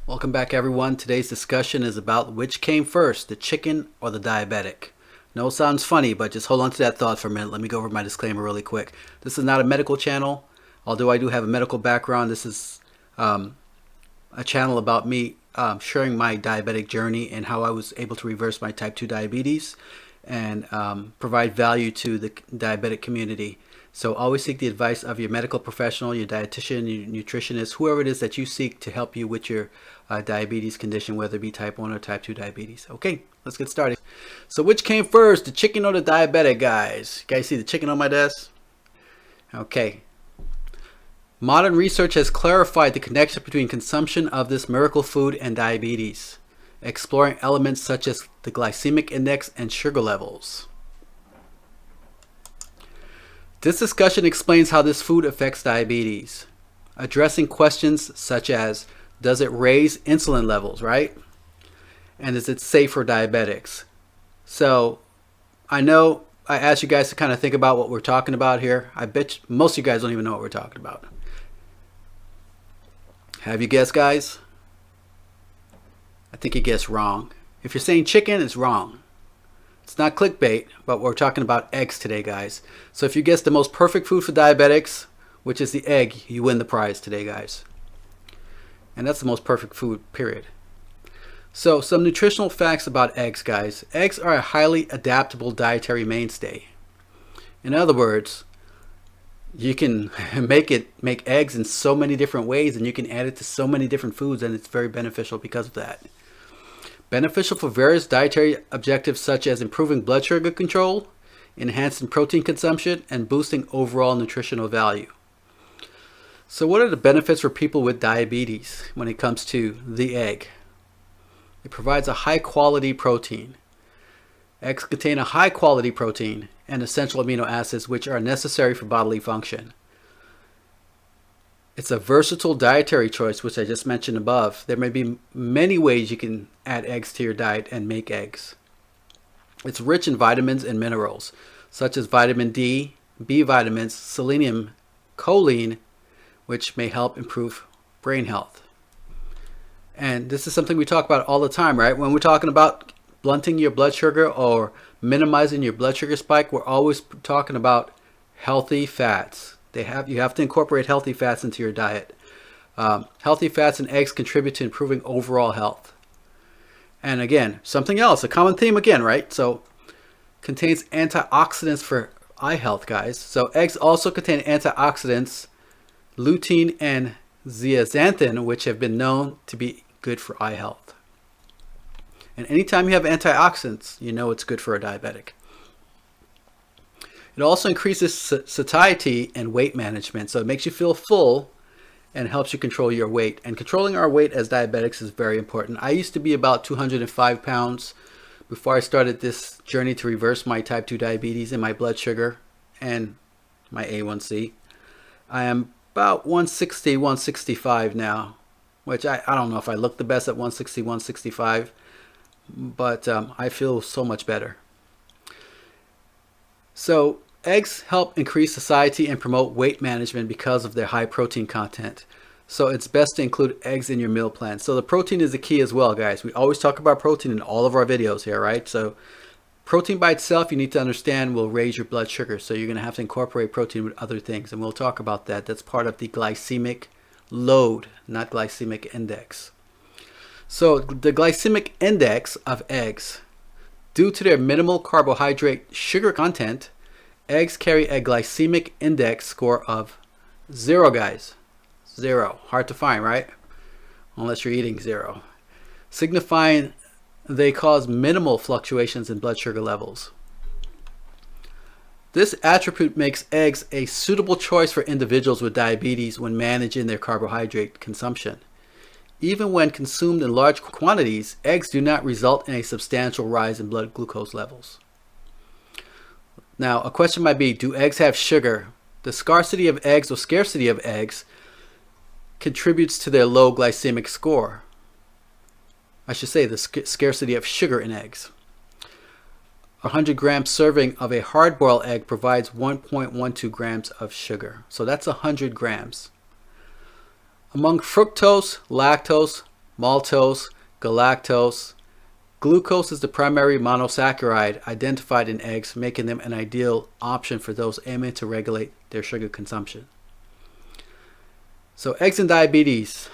Welcome back, everyone. Today's discussion is about which came first, the chicken or the diabetic. No, it sounds funny, but just hold on to that thought for a minute. Let me go over my disclaimer really quick. This is not a medical channel, although I do have a medical background. This is a channel about me sharing my diabetic journey and how I was able to reverse my type 2 diabetes and provide value to the diabetic community. So always seek the advice of your medical professional, your dietitian, your nutritionist, whoever it is that you seek to help you with your diabetes condition, whether it be type 1 or type 2 diabetes. Okay, let's get started. So which came first, the chicken or the diabetic, guys? You guys see the chicken on my desk? Okay. Modern research has clarified the connection between consumption of this miracle food and diabetes, exploring elements such as the glycemic index and sugar levels. This discussion explains how this food affects diabetes, addressing questions such as, does it raise insulin levels, right? And is it safe for diabetics? So I know I asked you guys to kind of think about what we're talking about here. I bet most of you guys don't even know what we're talking about. Have you guessed, guys? I think you guessed wrong. If you're saying chicken, it's wrong. It's not clickbait, but we're talking about eggs today, guys. So if you guess the most perfect food for diabetics, which is the egg, you win the prize today, guys. And that's the most perfect food, period. So some nutritional facts about eggs, guys. Eggs are a highly adaptable dietary mainstay. In other words, you can make eggs in so many different ways, and you can add it to so many different foods, and it's very beneficial because of that. Beneficial for various dietary objectives such as improving blood sugar control, enhancing protein consumption, and boosting overall nutritional value. So what are the benefits for people with diabetes when it comes to the egg? It provides a high quality protein. Eggs contain a high quality protein and essential amino acids which are necessary for bodily function. It's a versatile dietary choice, which I just mentioned above. There may be many ways you can add eggs to your diet and make eggs. It's rich in vitamins and minerals, such as vitamin D, B vitamins, selenium, choline, which may help improve brain health. And this is something we talk about all the time, right? When we're talking about blunting your blood sugar or minimizing your blood sugar spike, we're always talking about healthy fats. You have to incorporate healthy fats into your diet. Healthy fats and eggs contribute to improving overall health. And again, something else, a common theme again, right? So contains antioxidants for eye health, guys. So eggs also contain antioxidants, lutein and zeaxanthin, which have been known to be good for eye health. And anytime you have antioxidants, you know it's good for a diabetic. It also increases satiety and weight management. So it makes you feel full and helps you control your weight. And controlling our weight as diabetics is very important. I used to be about 205 pounds before I started this journey to reverse my type 2 diabetes and my blood sugar and my A1C. I am about 160, 165 now, which I don't know if I look the best at 160, 165, but I feel so much better. So eggs help increase satiety and promote weight management because of their high protein content. So it's best to include eggs in your meal plan. So the protein is the key as well, guys. We always talk about protein in all of our videos here, right? So protein by itself, you need to understand, will raise your blood sugar. So you're going to have to incorporate protein with other things, and we'll talk about that. That's part of the glycemic load, not glycemic index. So the glycemic index of eggs, due to their minimal carbohydrate sugar content, eggs carry a glycemic index score of 0, guys. 0. Hard to find, right? Unless you're eating 0. Signifying they cause minimal fluctuations in blood sugar levels. This attribute makes eggs a suitable choice for individuals with diabetes when managing their carbohydrate consumption. Even when consumed in large quantities, eggs do not result in a substantial rise in blood glucose levels. Now, a question might be, do eggs have sugar? The scarcity of eggs or scarcity of eggs contributes to their low glycemic score. I should say the scarcity of sugar in eggs. A 100-gram serving of a hard-boiled egg provides 1.12 grams of sugar. So that's 100 grams. Among fructose, lactose, maltose, galactose. Glucose is the primary monosaccharide identified in eggs, making them an ideal option for those aiming to regulate their sugar consumption. So eggs and diabetes.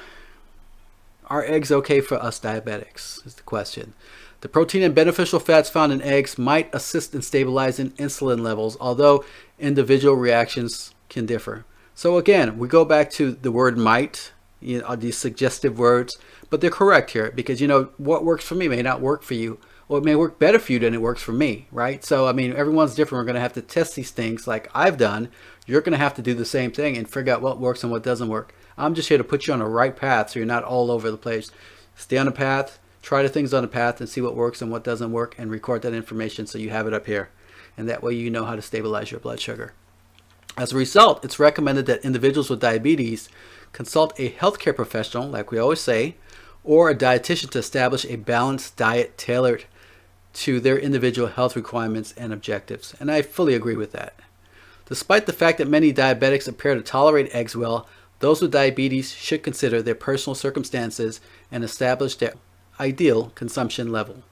Are eggs okay for us diabetics is the question. The protein and beneficial fats found in eggs might assist in stabilizing insulin levels, although individual reactions can differ. So again, we go back to the word might, these suggestive words, but they're correct here because, what works for me may not work for you, or it may work better for you than it works for me, right? So, everyone's different. We're going to have to test these things like I've done. You're going to have to do the same thing and figure out what works and what doesn't work. I'm just here to put you on the right path so you're not all over the place. Stay on the path. Try the things on the path and see what works and what doesn't work and record that information so you have it up here. And that way you know how to stabilize your blood sugar. As a result, it's recommended that individuals with diabetes consult a healthcare professional, like we always say, or a dietitian to establish a balanced diet tailored to their individual health requirements and objectives. And I fully agree with that. Despite the fact that many diabetics appear to tolerate eggs well, those with diabetes should consider their personal circumstances and establish their ideal consumption level.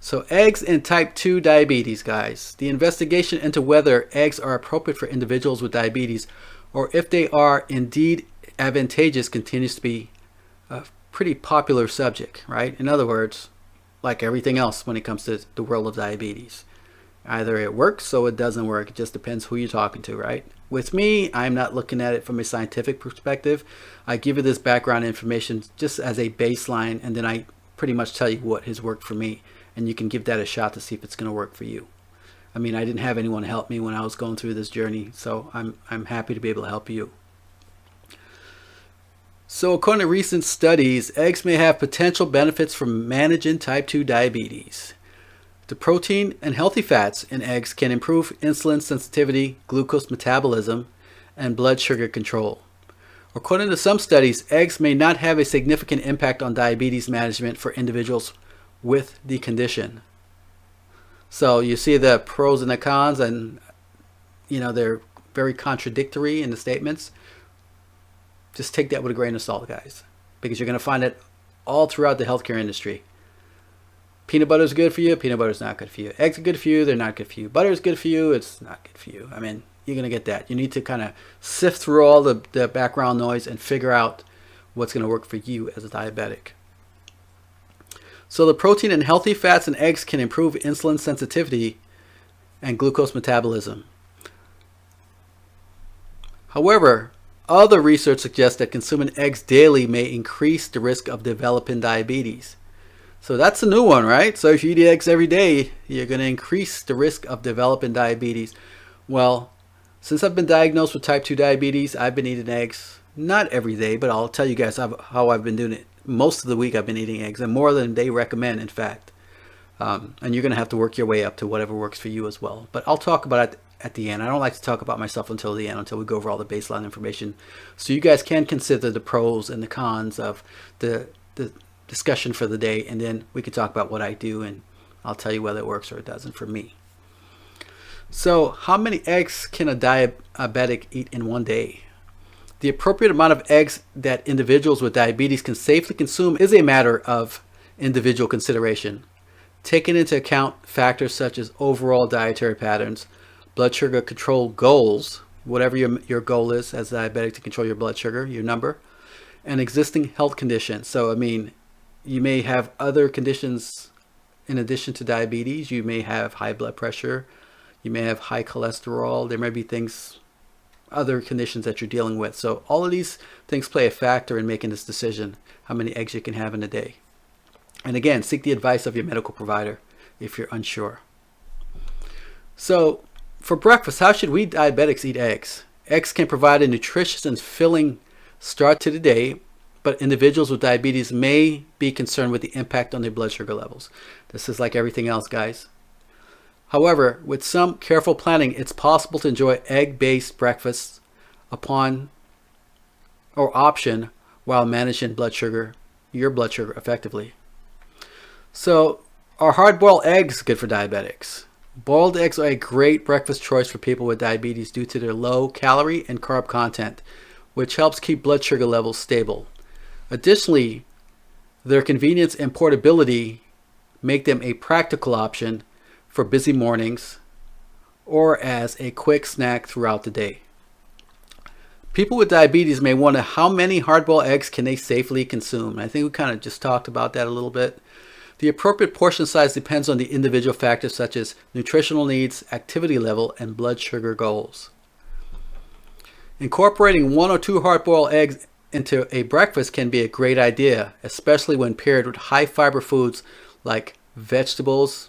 So eggs and type 2 diabetes, guys. The investigation into whether eggs are appropriate for individuals with diabetes or if they are indeed advantageous continues to be a pretty popular subject, right? In other words, like everything else when it comes to the world of diabetes. Either it works or it doesn't work. It just depends who you're talking to, right? With me, I'm not looking at it from a scientific perspective. I give you this background information just as a baseline, and then I pretty much tell you what has worked for me, and you can give that a shot to see if it's going to work for you. I didn't have anyone help me when I was going through this journey, so I'm happy to be able to help you. So according to recent studies, eggs may have potential benefits for managing type 2 diabetes. The protein and healthy fats in eggs can improve insulin sensitivity, glucose metabolism, and blood sugar control. According to some studies, eggs may not have a significant impact on diabetes management for individuals with the condition. So you see the pros and the cons, and they're very contradictory in the statements. Just take that with a grain of salt, guys, because you're going to find it all throughout the healthcare industry. Peanut butter is good for you. Peanut butter is not good for you. Eggs are good for you. They're not good for you. Butter is good for you. It's not good for you. You're going to get that. You need to kind of sift through all the background noise and figure out what's going to work for you as a diabetic. So the protein and healthy fats in eggs can improve insulin sensitivity and glucose metabolism. However, other research suggests that consuming eggs daily may increase the risk of developing diabetes. So that's a new one, right? So if you eat eggs every day, you're going to increase the risk of developing diabetes. Well, since I've been diagnosed with type 2 diabetes, I've been eating eggs, not every day, but I'll tell you guys how I've been doing it. Most of the week I've been eating eggs, and more than they recommend, in fact. And you're going to have to work your way up to whatever works for you as well. But I'll talk about it at the end. I don't like to talk about myself until the end, until we go over all the baseline information. So you guys can consider the pros and the cons of the discussion for the day, and then we can talk about what I do, and I'll tell you whether it works or it doesn't for me. So how many eggs can a diabetic eat in one day? The appropriate amount of eggs that individuals with diabetes can safely consume is a matter of individual consideration, taking into account factors such as overall dietary patterns, blood sugar control goals, whatever your goal is as a diabetic to control your blood sugar, your number, and existing health conditions. So you may have other conditions in addition to diabetes. You may have high blood pressure. You may have high cholesterol. There may be other conditions that you're dealing with. So all of these things play a factor in making this decision, how many eggs you can have in a day. And again, seek the advice of your medical provider if you're unsure. So for breakfast, how should we diabetics eat eggs? Eggs can provide a nutritious and filling start to the day, but individuals with diabetes may be concerned with the impact on their blood sugar levels. This is like everything else, guys. However, with some careful planning, it's possible to enjoy egg-based breakfasts option while managing your blood sugar effectively. So, are hard-boiled eggs good for diabetics? Boiled eggs are a great breakfast choice for people with diabetes due to their low calorie and carb content, which helps keep blood sugar levels stable. Additionally, their convenience and portability make them a practical option for busy mornings or as a quick snack throughout the day. People with diabetes may wonder how many hard-boiled eggs can they safely consume. I think we kind of just talked about that a little bit. The appropriate portion size depends on the individual factors such as nutritional needs, activity level, and blood sugar goals. Incorporating 1 or 2 hard-boiled eggs into a breakfast can be a great idea, especially when paired with high fiber foods like vegetables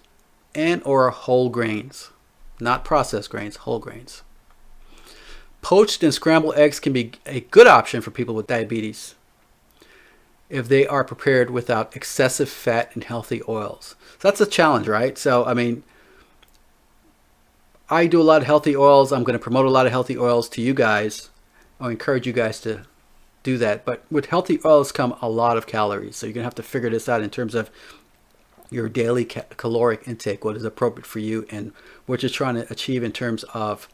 and or whole grains. Not processed grains, whole grains. Poached and scrambled eggs can be a good option for people with diabetes if they are prepared without excessive fat and healthy oils. So that's a challenge, right? So, I mean, I do a lot of healthy oils. I'm going to promote a lot of healthy oils to you guys. I encourage you guys to do that. But with healthy oils come a lot of calories. So you're going to have to figure this out in terms of your daily caloric intake, what is appropriate for you and what you're trying to achieve in terms of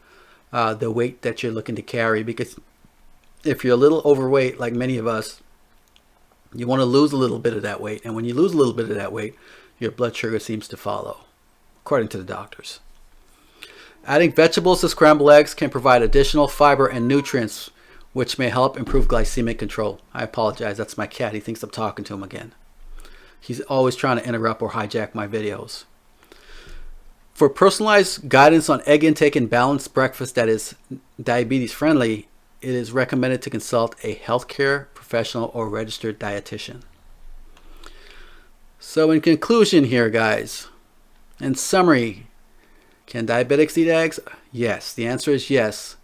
the weight that you're looking to carry. Because if you're a little overweight, like many of us, you want to lose a little bit of that weight. And when you lose a little bit of that weight, your blood sugar seems to follow, according to the doctors. Adding vegetables to scrambled eggs can provide additional fiber and nutrients, which may help improve glycemic control. I apologize, that's my cat. He thinks I'm talking to him again. He's always trying to interrupt or hijack my videos. For personalized guidance on egg intake and balanced breakfast that is diabetes friendly, it is recommended to consult a healthcare professional or registered dietitian. So in conclusion here, guys, in summary, can diabetics eat eggs? Yes, the answer is yes,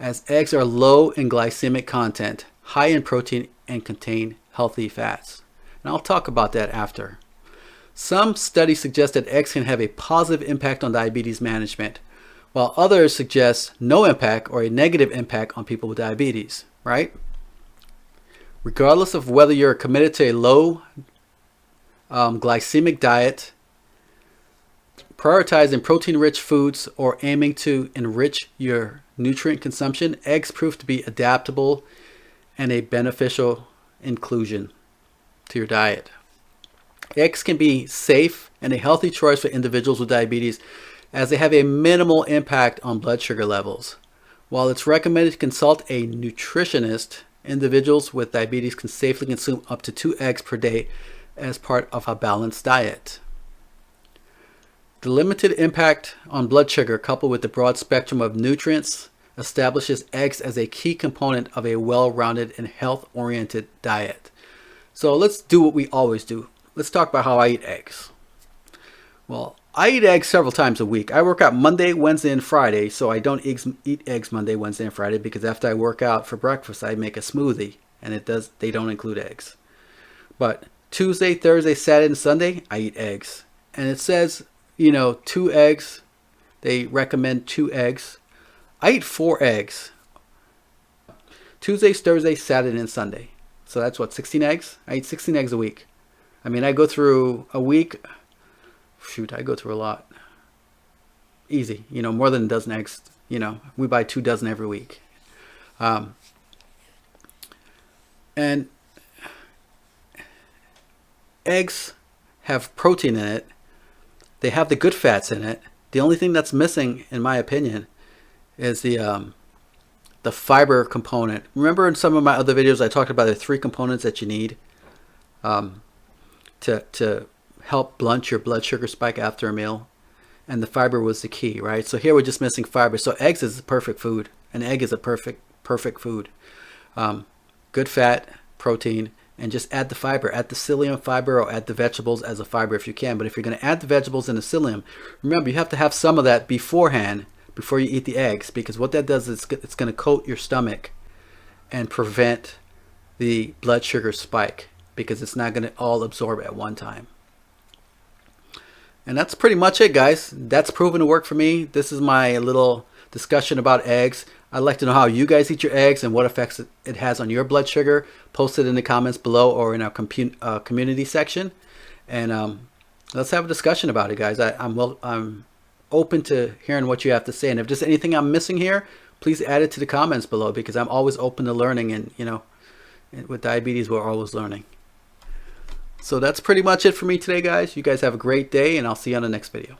as eggs are low in glycemic content, high in protein, and contain healthy fats. And I'll talk about that after. Some studies suggest that eggs can have a positive impact on diabetes management, while others suggest no impact or a negative impact on people with diabetes, right? Regardless of whether you're committed to a low glycemic diet, prioritizing protein-rich foods, or aiming to enrich your nutrient consumption, eggs prove to be adaptable and a beneficial inclusion to your diet. Eggs can be safe and a healthy choice for individuals with diabetes as they have a minimal impact on blood sugar levels. While it's recommended to consult a nutritionist, individuals with diabetes can safely consume up to 2 eggs per day as part of a balanced diet. The limited impact on blood sugar coupled with the broad spectrum of nutrients establishes eggs as a key component of a well-rounded and health-oriented diet. So let's do what we always do. Let's talk about how I eat eggs. Well, I eat eggs several times a week. I work out Monday, Wednesday, and Friday, so I don't eat eggs Monday, Wednesday, and Friday because after I work out for breakfast, I make a smoothie, and they don't include eggs. But Tuesday, Thursday, Saturday, and Sunday, I eat eggs. And it says, 2 eggs. They recommend 2 eggs. I eat 4 eggs. Tuesdays, Thursdays, Saturday, and Sunday. So that's what, 16 eggs? I eat 16 eggs a week. I mean, I go through a week. Shoot, I go through a lot. Easy, more than a dozen eggs. We buy 2 dozen every week. And eggs have protein in it. They have the good fats in it. The only thing that's missing, in my opinion, is the fiber component. Remember in some of my other videos I talked about the 3 components that you need to help blunt your blood sugar spike after a meal, and the fiber was the key, right? So here we're just missing fiber. So eggs is the perfect food. An egg is a perfect food. Good fat, protein, and just add the fiber. Add the psyllium fiber or add the vegetables as a fiber if you can. But if you're going to add the vegetables and the psyllium, remember you have to have some of that beforehand before you eat the eggs, because what that does is it's going to coat your stomach and prevent the blood sugar spike, because it's not going to all absorb at one time. And that's pretty much it, guys. That's proven to work for me. This is my little discussion about eggs. I'd like to know how you guys eat your eggs and what effects it has on your blood sugar. Post it in the comments below or in our community section, and let's have a discussion about it, guys. I'm open to hearing what you have to say, and if there's anything I'm missing here, please add it to the comments below, because I'm always open to learning and With diabetes, we're always learning. So that's pretty much it for me today, guys. You guys have a great day, and I'll see you on the next video.